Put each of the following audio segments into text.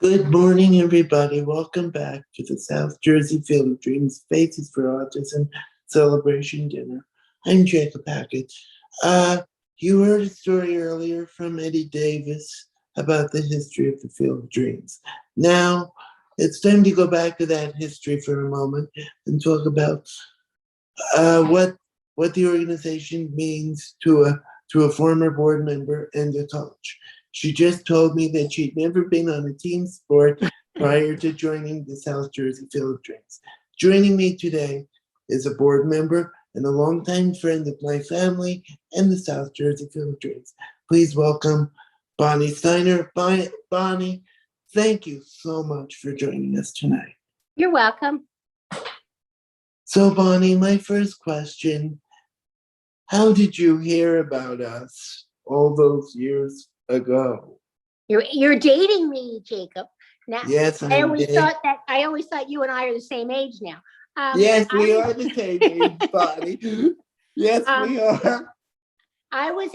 Good morning, everybody. Welcome back to the South Jersey Field of Dreams Faces for Autism Celebration Dinner. I'm Jacob Hackett. You heard a story earlier from Eddie Davis about the history of the Field of Dreams. Now, it's time to go back to that history for a moment and talk about what the organization means to a former board member and a coach. She just told me that she'd never been on a team sport prior to joining the South Jersey Field of Dreams. Joining me today is a board member and a longtime friend of my family and the South Jersey Field of Dreams. Please welcome Bonnie Steiner. Bonnie, thank you so much for joining us tonight. You're welcome. So, Bonnie, my first question, how did you hear about us all those years ago? You're dating me, Jacob. Now, Yes, I always thought you and I are the same age now. Yes, we are the same age, Bonnie. Yes, we are. I was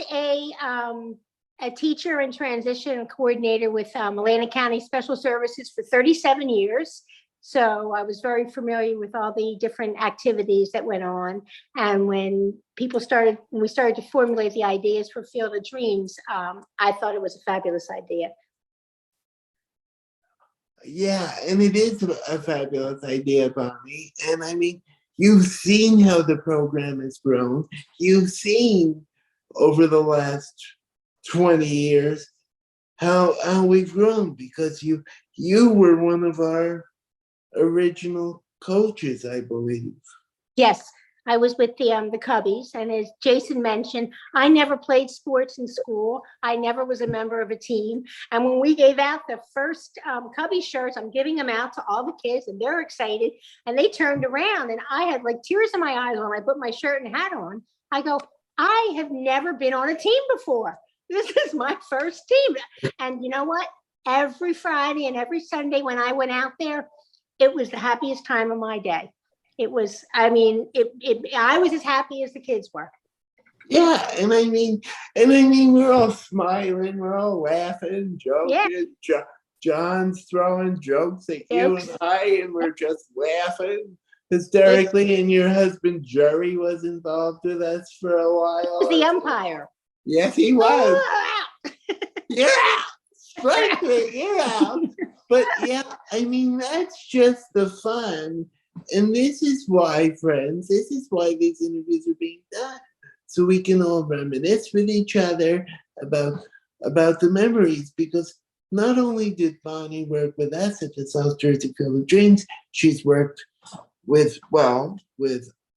a teacher and transition coordinator with Atlantic County Special Services for 37 years. So I was very familiar with all the different activities that went on. And when we started to formulate the ideas for Field of Dreams, I thought it was a fabulous idea. Yeah, and it is a fabulous idea, Bonnie. And I mean, you've seen how the program has grown. You've seen over the last 20 years how we've grown because you were one of our original coaches, I believe. Yes, I was with the Cubbies, and as Jason mentioned, I never played sports in school. I never was a member of a team. And when we gave out the first Cubby shirts, I'm giving them out to all the kids, and they're excited. And they turned around, and I had like tears in my eyes when I put my shirt and hat on. I go, I have never been on a team before. This is my first team. And you know what? Every Friday and every Sunday when I went out there, it was the happiest time of my day. It was, I was as happy as the kids were. Yeah, and I mean, we're all smiling, we're all laughing, joking. Yeah. John's throwing jokes at you and I, and we're just laughing hysterically. And your husband Jerry was involved with us for a while. He was the umpire. Yes, he was. Yeah, strike it, yeah. But yeah, I mean, that's just the fun. And this is why, friends, this is why these interviews are being done. So we can all reminisce with each other about the memories. Because not only did Bonnie work with us at the South Jersey Field of Dreams, she's worked with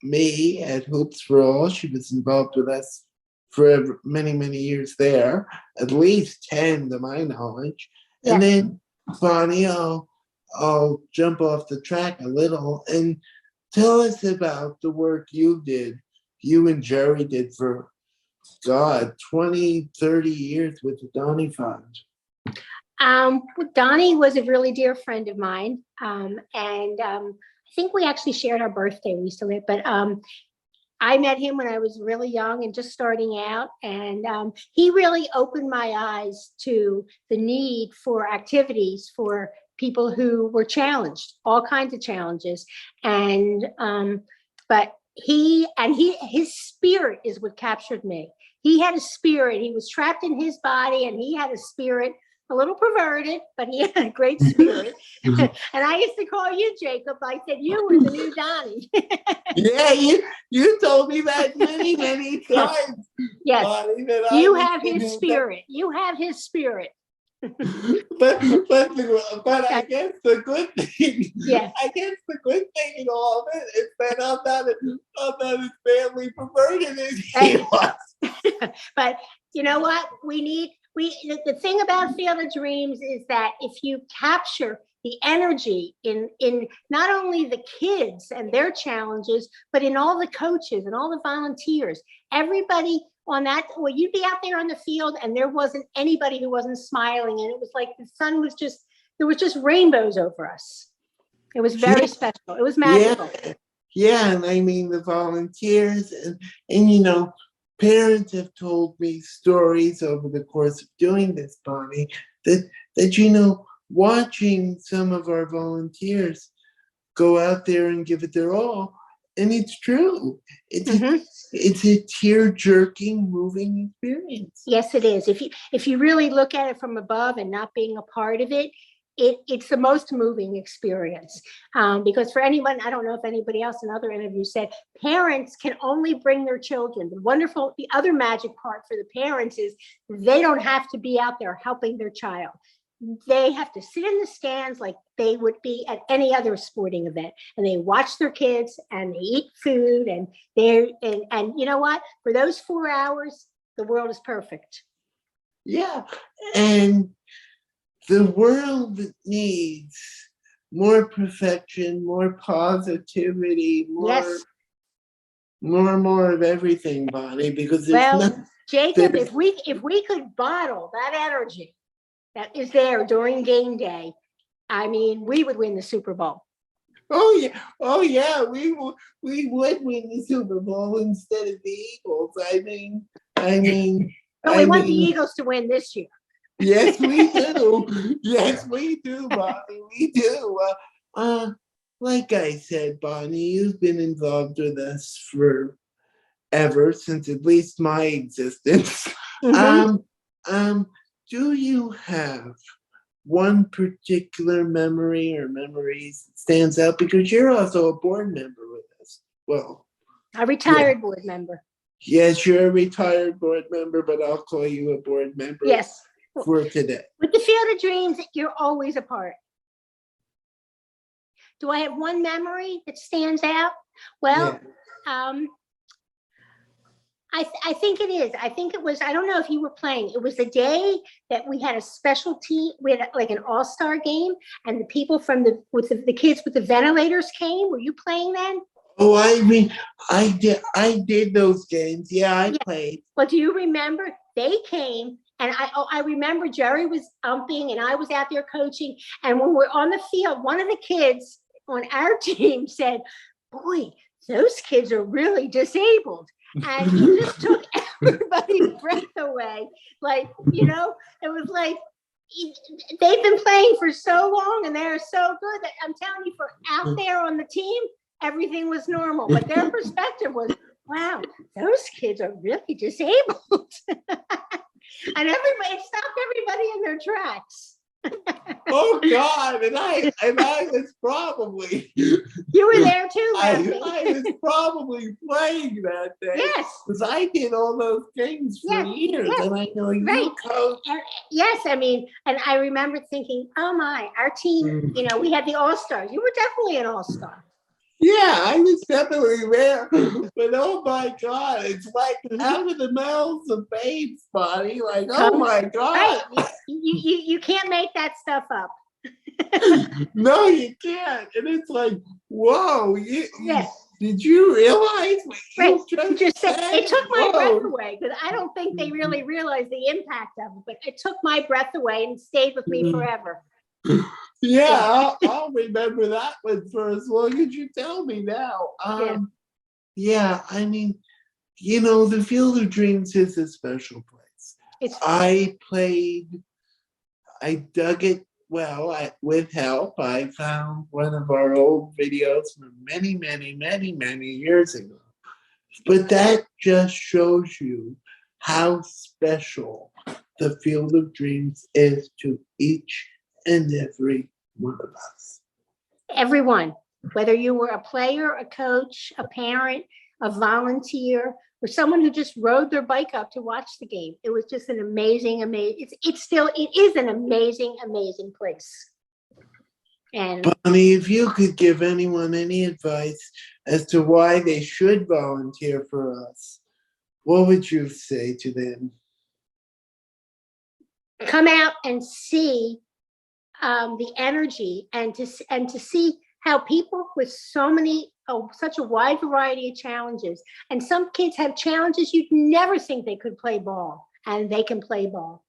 me at Hoops for All. She was involved with us for many, many years there, at least 10 to my knowledge. Yeah. And then, Bonnie, I'll jump off the track a little and tell us about the work you and Jerry did for, 20, 30 years with the Donnie Fund. Donnie was a really dear friend of mine. I think we actually shared our birthday recently, but I met him when I was really young and just starting out, and he really opened my eyes to the need for activities for people who were challenged, all kinds of challenges. And but his spirit is what captured me. He had a spirit. He was trapped in his body, and he had a spirit. A little perverted, but he had a great spirit. And I used to call you Jacob. I said, you were the new Donnie. Yeah, you told me that many, many times. Yes, Bonnie, you have his spirit. You have his spirit. but I guess the good thing, in all of it is that I'm not as badly perverted as he was. But you know what? The thing about Field of Dreams is that if you capture the energy in not only the kids and their challenges, but in all the coaches and all the volunteers, everybody on that, well, you'd be out there on the field and there wasn't anybody who wasn't smiling. And it was like the sun was there was just rainbows over us. It was very special. It was magical. Yeah, and I mean the volunteers and parents have told me stories over the course of doing this, Bonnie, that watching some of our volunteers go out there and give it their all. And it's true. It's a tear-jerking, moving experience. Yes, it is. If you really look at it from above and not being a part of it, it's the most moving experience. Because for anyone, I don't know if anybody else in other interviews said, parents can only bring their children. The other magic part for the parents is they don't have to be out there helping their child. They have to sit in the stands like they would be at any other sporting event, and they watch their kids and they eat food, and and you know what? For those 4 hours, the world is perfect. Yeah, and the world needs more perfection, more positivity, more of everything, Bonnie. Because Jacob, if we could bottle that energy that is there during game day, I mean, we would win the Super Bowl. Oh yeah, we would win the Super Bowl instead of the Eagles. I mean. But we want the Eagles to win this year. Yes, we do. Yes, we do, Bonnie. We do. Like I said, Bonnie, you've been involved with us forever, since at least my existence. Do you have one particular memory or memories that stands out? Because you're also a board member with us. Well, a retired board member. Yes, you're a retired board member, but I'll call you a board member. Yes. For today. With the Field of Dreams, you're always a part. Do I have one memory that stands out? Well, yeah. I think it is. I think it was, I don't know if you were playing. It was the day that we had a special team. We had like an all-star game, and the people from the kids with the ventilators came. Were you playing then? Oh, I mean, I did those games. Yeah, I played. Well, do you remember? They came, and I remember Jerry was umping, and I was out there coaching. And when we're on the field, one of the kids on our team said, "Boy, those kids are really disabled." And he just took everybody's breath away. Like, it was like, they've been playing for so long and they're so good that I'm telling you, for out there on the team, everything was normal. But their perspective was, wow, those kids are really disabled. And it stopped everybody in their tracks. Oh God! And I was probably. You were there too. I was probably playing that day. Yes, because I did all those games for years, and I know you coach. Yes, I mean, and I remember thinking, oh my, our team. We had the all-stars. You were definitely an all-star. Yeah, I was definitely there. But oh my God, it's like out of the mouths of babes, Bonnie. Like, oh my God. Right. You can't make that stuff up. No, you can't. And it's like, whoa, did you realize what you just said? It took my breath away, because I don't think they really realized the impact of it, but it took my breath away and stayed with me forever. Yeah, I'll remember that one for as long as you tell me now. Yeah, I mean, the Field of Dreams is a special place. I dug it with help. I found one of our old videos from many, many, many, many years ago. But that just shows you how special the Field of Dreams is to each and every one of us. Everyone, whether you were a player, a coach, a parent, a volunteer, or someone who just rode their bike up to watch the game. It was just an amazing. It is an amazing place. And Bonnie, if you could give anyone any advice as to why they should volunteer for us, what would you say to them? Come out and see the energy, and to see how people with such a wide variety of challenges, and some kids have challenges you'd never think they could play ball, and they can play ball.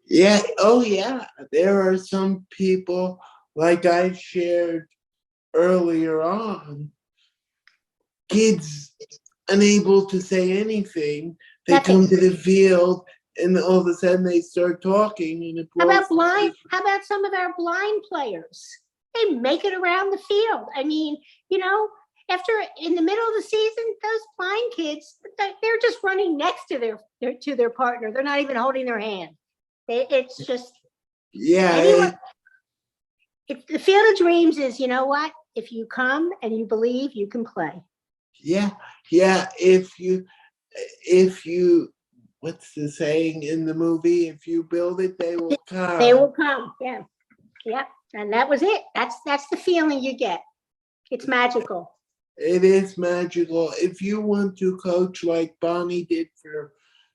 Yeah, oh yeah. There are some people, like I shared earlier on, kids unable to say anything. They come to the field and all of a sudden they start talking, and it How about blows. how about some of our blind players? They make it around the field. I mean, after in the middle of the season, those blind kids, they're just running next to their partner. They're not even holding their hand. It's just anyone. The Field of Dreams is, you know what? If you come and you believe, you can play. Yeah. If you, what's the saying in the movie? If you build it, they will come. They will come. Yeah. Yep. And that was it. That's the feeling you get. It's magical. It is magical. If you want to coach like Bonnie did for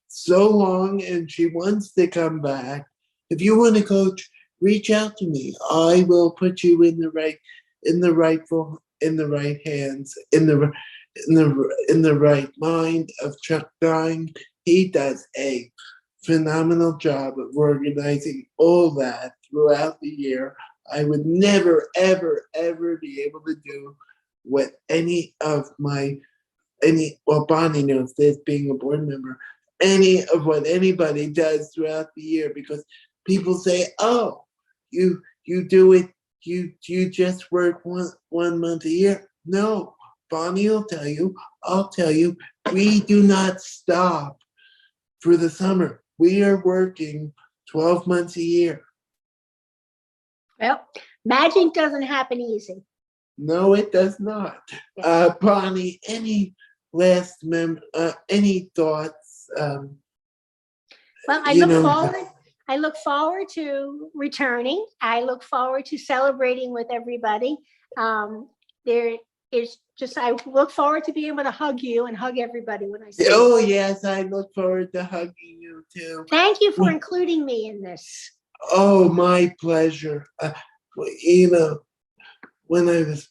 so long and she wants to come back, if you want to coach, reach out to me. I will put you in the right hands, in the right mind of Chuck Dine. He does a phenomenal job of organizing all that throughout the year. I would never, ever, ever be able to do what Bonnie knows this, being a board member, any of what anybody does throughout the year, because people say, oh, you do it, you just work one month a year. No, Bonnie will tell you, I'll tell you, we do not stop for the summer. We are working 12 months a year. Well, magic doesn't happen easy. No, it does not. Bonnie, any last any thoughts? Well, I look forward to returning. I look forward to celebrating with everybody. There is just, I look forward to being able to hug you and hug everybody when I see you. Oh, yes, I look forward to hugging you too. Thank you for including me in this. Oh, my pleasure. When I was,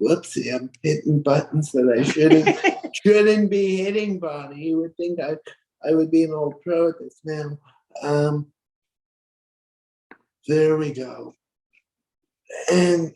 whoopsie, I'm hitting buttons that I shouldn't be hitting, Bonnie. You would think I would be an old pro at this now. There we go. And